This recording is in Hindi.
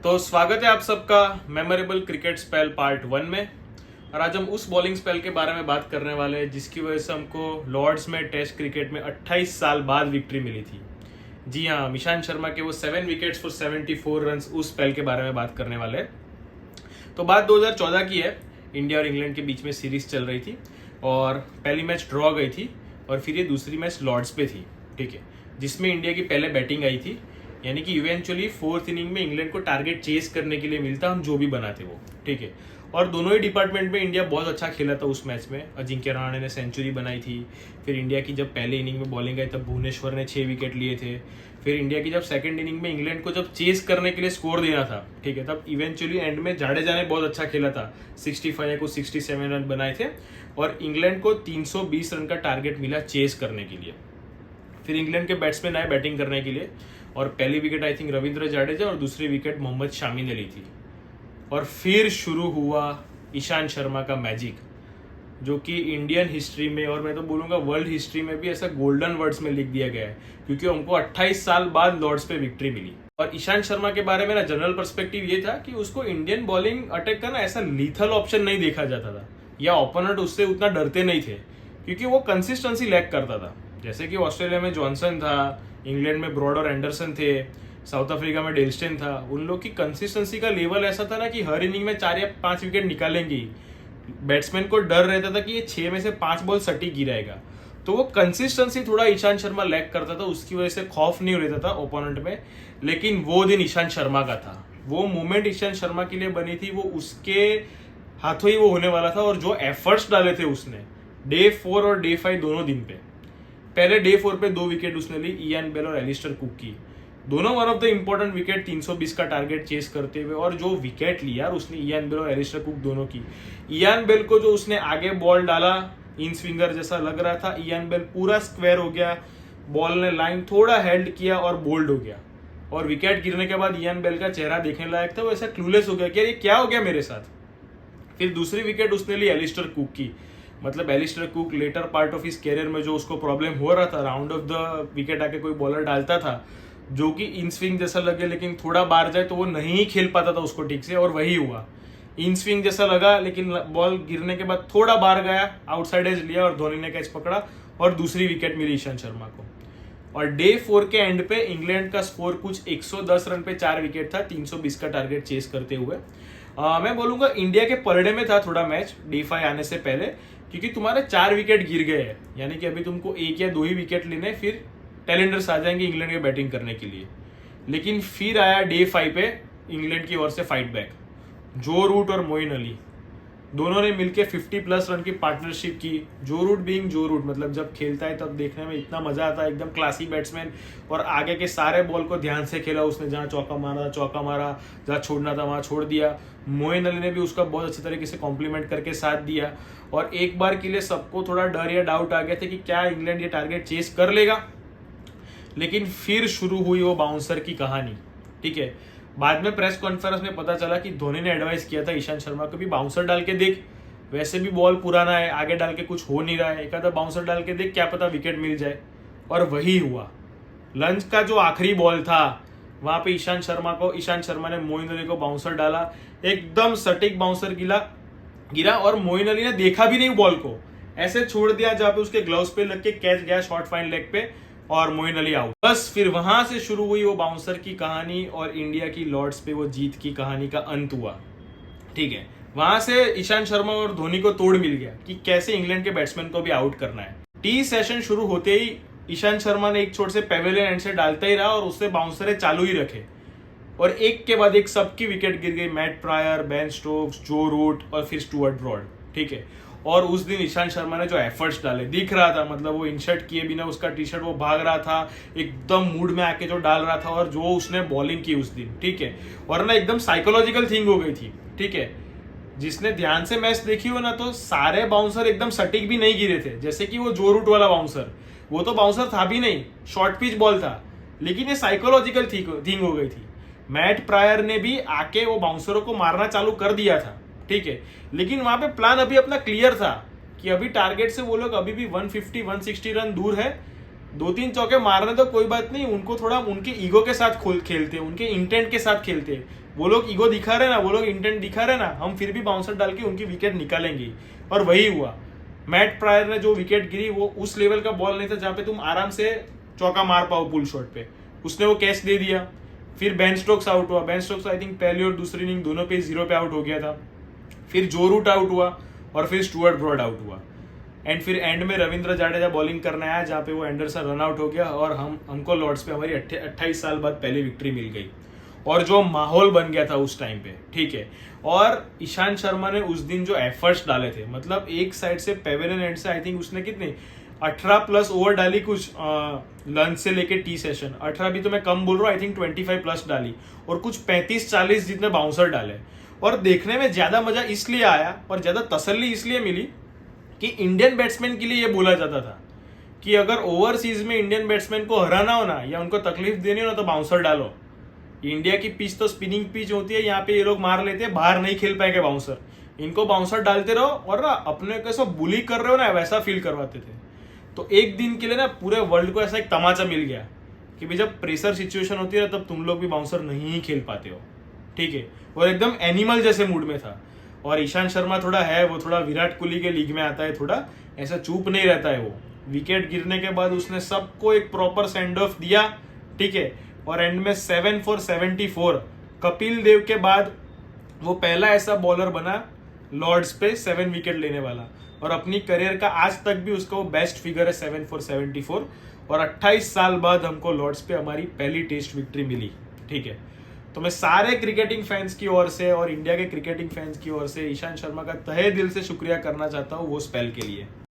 तो स्वागत है आप सबका मेमोरेबल क्रिकेट स्पेल पार्ट 1 में। और आज हम उस बॉलिंग स्पेल के बारे में बात करने वाले हैं जिसकी वजह से हमको लॉर्ड्स में टेस्ट क्रिकेट में 28 साल बाद विक्ट्री मिली थी। जी हाँ, ईशांत शर्मा के वो 7 विकेट्स फॉर 74 रन उस स्पेल के बारे में बात करने वाले हैं। तो बात 2014 की है। इंडिया और इंग्लैंड के बीच में सीरीज चल रही थी और पहली मैच ड्रॉ गई थी और फिर ये दूसरी मैच लॉर्ड्स पे थी, ठीक है, जिसमें इंडिया की पहले बैटिंग आई थी। यानी कि इवेंचुअली 4th इनिंग में इंग्लैंड को टारगेट चेस करने के लिए मिलता, हम जो भी बनाते वो, ठीक है। और दोनों ही डिपार्टमेंट में इंडिया बहुत अच्छा खेला था उस मैच में। अजिंक्य रहाणे ने सेंचुरी बनाई थी। फिर इंडिया की जब पहले इनिंग में बॉलिंग आई तब भुवनेश्वर ने 6 विकेट लिए थे। फिर इंडिया की जब सेकंड इनिंग में इंग्लैंड को जब चेस करने के लिए स्कोर देना था, ठीक है, तब इवेंचुअली एंड में जाडेजा ने बहुत अच्छा खेला था। 65 को 67 रन बनाए थे और इंग्लैंड को 320 रन का टारगेट मिला चेस करने के लिए। फिर इंग्लैंड के बैट्समैन आए बैटिंग करने के लिए और पहली wicket I think Ravindra Jadeja और दूसरी विकेट मोहम्मद शामी ने ली थी। और फिर शुरू हुआ ईशांत शर्मा का मैजिक, जो कि इंडियन हिस्ट्री में और मैं तो बोलूँगा वर्ल्ड हिस्ट्री में भी ऐसा गोल्डन वर्ड्स में लिख दिया गया है, क्योंकि हमको 28 साल बाद लॉर्ड्स पे विक्ट्री मिली। और ईशांत शर्मा के बारे में ना जनरल पर्सपेक्टिव ये था कि उसको इंडियन बॉलिंग अटैक का ना ऐसा लीथल ऑप्शन नहीं देखा जाता था, या ओपोनेंट उससे उतना डरते नहीं थे, क्योंकि वो कंसिस्टेंसी लैक करता था। जैसे कि ऑस्ट्रेलिया में जॉनसन था, इंग्लैंड में ब्रॉड और एंडरसन थे, साउथ अफ्रीका में डेलस्टेन था। उन लोग की कंसिस्टेंसी का लेवल ऐसा था ना कि हर इनिंग में 4 या 5 विकेट निकालेंगे। बैट्समैन को डर रहता था कि ये 6 में से 5 बॉल सटीक गिराएगा। तो वो कंसिस्टेंसी थोड़ा ईशांत शर्मा लैक करता था, उसकी वजह से खौफ नहीं रहता था ओपोनेंट में। लेकिन वो दिन ईशांत शर्मा का था, वो मोमेंट ईशांत शर्मा के लिए बनी थी, वो उसके हाथों ही वो होने वाला था। और जो एफर्ट्स डाले थे उसने डे 4 और डे 5 दोनों दिन पे, पहले डे 4 पे 2 विकेट उसने ली, इयान बेल और एलिस्टर कुक की, दोनों one of the important wicket 320 का टारगेट चेस करते हुए। और जो विकेट लिया उसने इयान बेल और एलिस्टर कुक दोनों की, इयान बेल को जो उसने आगे बॉल डाला इन स्विंगर जैसा लग रहा था, इयान बेल पूरा स्क्वायर हो गया, बॉल ने लाइन थोड़ा हेल्ड किया और बोल्ड हो गया। और विकेट गिरने के बाद इयान बेल का चेहरा देखने लायक था, वो ऐसा क्लूलेस हो गया कि ये क्या हो गया मेरे साथ। फिर दूसरी विकेट उसने ली एलिस्टर कुक की। मतलब Alastair Cook later part of his career में जो उसको प्रॉब्लम हो रहा था, राउंड ऑफ द विकेट आके कोई बॉलर डालता था जो कि इन स्विंग जैसा लगे लेकिन थोड़ा बाहर जाए तो वो नहीं खेल पाता था उसको ठीक से, और वही हुआ। इन स्विंग जैसा लगा लेकिन बॉल गिरने के बाद थोड़ा बाहर गया, आउटसाइड एज लिया और धोनी ने कैच पकड़ा और दूसरी विकेट मिली ईशांत शर्मा को। और डे 4 के एंड पे इंग्लैंड का स्कोर कुछ 110 रन पे 4 विकेट था, 320 का टारगेट चेस करते हुए। मैं बोलूंगा इंडिया के परडे में था थोड़ा मैच डे 5 आने से पहले, क्योंकि तुम्हारे 4 विकेट गिर गए हैं, यानी कि अभी तुमको 1 या 2 ही विकेट लेने, फिर टैलेंडर्स आ जाएंगे इंग्लैंड के बैटिंग करने के लिए। लेकिन फिर आया डे 5 पे इंग्लैंड की ओर से फाइट बैक। जो रूट और मोइन अली दोनों ने मिलकर 50+ रन की पार्टनरशिप की। जो रूट बीइंग जो रूट, मतलब जब खेलता है तब देखने में इतना मजा आता है, एकदम क्लासी बैट्समैन। और आगे के सारे बॉल को ध्यान से खेला उसने, जहां चौका मारा, जहां छोड़ना था वहां छोड़ दिया। मोइन अली ने भी उसका बहुत अच्छे तरीके से कॉम्प्लीमेंट करके साथ दिया। और एक बार के लिए सबको थोड़ा डर या डाउट आ गया था कि क्या इंग्लैंड ये टारगेट चेस कर लेगा। लेकिन फिर शुरू हुई वो बाउंसर की कहानी, ठीक है। बाद में प्रेस कॉन्फ्रेंस में पता चला कि धोनी ने एडवाइस किया था ईशांत शर्मा को भी बाउंसर डाल के देख, वैसे भी बॉल पुराना है, आगे डाल के कुछ हो नहीं रहा है, एक आधा बाउंसर डाल के देख, क्या पता विकेट मिल जाए। और वही हुआ। लंच का जो आखिरी बॉल था वहां पे ईशांत शर्मा ने मोइन अली को बाउंसर डाला, एकदम सटीक बाउंसर गिरा और मोइन अली ने देखा भी नहीं बॉल को, ऐसे छोड़ दिया जहां पे उसके ग्लव्स पे लग के कैच गया शॉर्ट फाइन लेग पे और मोइन अली आउट। बस फिर वहां से शुरू हुई वो बाउंसर की कहानी और इंडिया की लॉर्ड्स पे वो जीत की कहानी का अंत हुआ, ठीक है। वहां से ईशांत शर्मा और धोनी को तोड़ मिल गया कि कैसे इंग्लैंड के बैट्समैन को भी आउट करना है। टी सेशन शुरू होते ही ईशांत शर्मा ने एक छोर से पेवेलियन एंड से डालता ही रहा और उससे बाउंसरे चालू ही रखे और एक के बाद एक सबकी विकेट गिर गई। मैट प्रायर, बेन स्टोक्स, जो रूट और फिर स्टुअर्ट ब्रॉड, ठीक है। और उस दिन ईशांत शर्मा ने जो एफर्ट्स डाले दिख रहा था, मतलब वो इनशर्ट किए बिना उसका टी शर्ट वो भाग रहा था, एकदम मूड में आके जो डाल रहा था और जो उसने बॉलिंग की उस दिन, ठीक है। और ना एकदम साइकोलॉजिकल थिंग हो गई थी, ठीक है। जिसने ध्यान से मैच देखी हो ना, तो सारे बाउंसर एकदम सटीक भी नहीं गिरे थे। जैसे कि वो जो रूट वाला बाउंसर, वो तो बाउंसर था भी नहीं, शॉर्ट पिच बॉल था, लेकिन ये साइकोलॉजिकल थिंग हो गई थी। मैट प्रायर ने भी आके वो बाउंसरों को मारना चालू कर दिया था, ठीक है। लेकिन वहां पे प्लान अभी अपना क्लियर था कि अभी टारगेट से वो लोग अभी भी 150-160 रन दूर है 2-3 चौके मारने तो कोई बात नहीं, उनको थोड़ा उनके ईगो के साथ खेलते, उनके इंटेंट के साथ खेलते। वो लोग ईगो दिखा रहे ना, वो लोग इंटेंट दिखा रहे ना, हम फिर भी बाउंसर डाल के उनकी विकेट निकालेंगे। और वही हुआ। मैट प्रायर ने जो विकेट गिरी वो उस लेवल का बॉल नहीं था जहां पे तुम आराम से चौका मार पाओ पुल शॉट पे, उसने वो कैच दे दिया। फिर बेन स्टोक्स आउट हुआ। बेन स्टोक्स आई थिंक पहली और दूसरी इनिंग दोनों पे 0 पे आउट हो गया था। फिर जो रूट आउट हुआ और फिर स्टुअर्ट ब्रॉड आउट हुआ। एंड फिर एंड में रविंद्र जाडेजा बॉलिंग करने आया जहाँ पे वो एंडरसन रन आउट हो गया और हमको लॉर्ड्स पे हमारी 28 साल बाद पहली विक्ट्री मिल गई। और जो माहौल बन गया था उस टाइम पे, ठीक है। और ईशांत शर्मा ने उस दिन जो एफर्ट्स डाले थे, मतलब एक साइड से पेवेलियन एंड से आई थिंक उसने कितने 18+ ओवर डाली, कुछ लंच से लेके टी सेशन। 18 भी तो मैं कम बोल रहा हूँ, आई थिंक 25+ डाली और कुछ 35-40 जितने बाउंसर डाले। और देखने में ज्यादा मजा इसलिए आया और ज्यादा तसल्ली इसलिए मिली कि इंडियन बैट्समैन के लिए ये बोला जाता था कि अगर ओवरसीज में इंडियन बैट्समैन को हराना हो ना या उनको तकलीफ देनी हो ना तो बाउंसर डालो। इंडिया की पिच तो स्पिनिंग पिच होती है, यहाँ पे ये लोग मार लेते हैं, बाहर नहीं खेल पाएंगे बाउंसर, इनको बाउंसर डालते रहो और ना अपने को ऐसा बुली कर रहे हो ना वैसा फील करवाते थे। तो एक दिन के लिए ना पूरे वर्ल्ड को ऐसा एक तमाचा मिल गया कि भाई जब प्रेशर सिचुएशन होती है ना तब तुम लोग भी बाउंसर नहीं खेल पाते हो, ठीक है। और एकदम एनिमल जैसे मूड में था। और ईशांत शर्मा थोड़ा है, वो थोड़ा विराट कोहली के लीग में आता है, थोड़ा ऐसा चुप नहीं रहता है वो। विकेट गिरने के बाद उसने सबको एक प्रॉपर सेंड ऑफ दिया, ठीक है। और एंड में 7 for 74, कपिल देव के बाद वो पहला ऐसा बॉलर बना लॉर्ड्स पे 7 विकेट लेने वाला। और अपनी करियर का आज तक भी उसका वो बेस्ट फिगर है 7 for 74। और 28 साल बाद हमको लॉर्ड्स पे हमारी पहली टेस्ट विक्ट्री मिली, ठीक है। तो मैं सारे क्रिकेटिंग फैंस की ओर से और इंडिया के क्रिकेटिंग फैंस की ओर से ईशांत शर्मा का तहे दिल से शुक्रिया करना चाहता हूँ वो स्पेल के लिए।